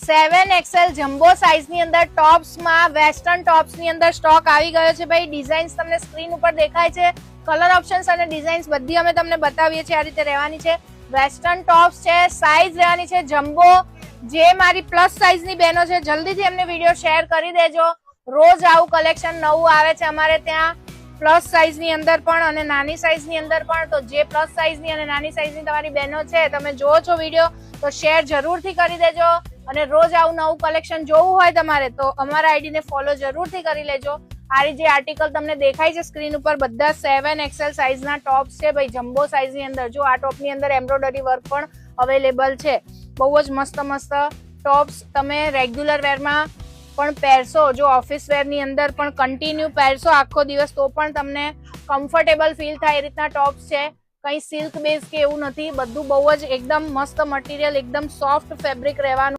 7XL jumbo size ની અંદર tops માં વેસ્ટર્ન ટોપ્સ ની અંદર સ્ટોક આવી ગયો છે ભાઈ। ડિઝાઇન્સ તમને સ્ક્રીન ઉપર દેખાય છે, કલર ઓપ્શન્સ અને ડિઝાઇન્સ બધી અમે તમને બતાવીએ છીએ। આ રીતે રહેવાની છે, વેસ્ટર્ન ટોપ્સ છે, સાઇઝ રહેવાની છે જમ્બો। જે મારી પ્લસ સાઇઝ ની બહેનો છે જલ્દીથી એમને વિડીયો શેર કરી દેજો। રોજ આવું કલેક્શન નવું આવે છે અમારે ત્યાં, પ્લસ સાઇઝ ની અંદર પણ અને નાની સાઇઝ ની અંદર પણ। તો જે પ્લસ સાઇઝ ની અને નાની સાઇઝ ની તમારી બહેનો છે, તમે જોવો છો વિડીયો તો શેર જરૂરથી કરી દેજો। અને રોજ આવું નવું કલેક્શન જોવું હોય તમારે તો અમારા આઈડી ને ફોલો જરૂરથી કરી લેજો। આ જે આર્ટિકલ તમને દેખાય છે સ્ક્રીન ઉપર બધા 7XL સાઇઝ ના ટોપ્સ છે ભાઈ, જમ્બો સાઇઝ ની અંદર। જો આ ટોપ ની અંદર એમ્બ્રોઇડરી વર્ક પણ અવેલેબલ છે। બહુ જ મસ્ત મસ્ત ટોપ્સ તમે રેગ્યુલર વેરમાં પણ પહેરશો, જો ઓફિસ વેર ની અંદર પણ કન્ટિન્યુ પહેરશો આખો દિવસ તો પણ તમને કમ્ફર્ટેબલ ફીલ થાય એ રીતના ટોપ્સ છે। કઈ સિલ્ક બેઝ કે એવું નથી, બધું બહુ જ એકદમ મસ્ત મટીરિયલ, એકદમ સોફ્ટ ફેબ્રિક રહેવાનું।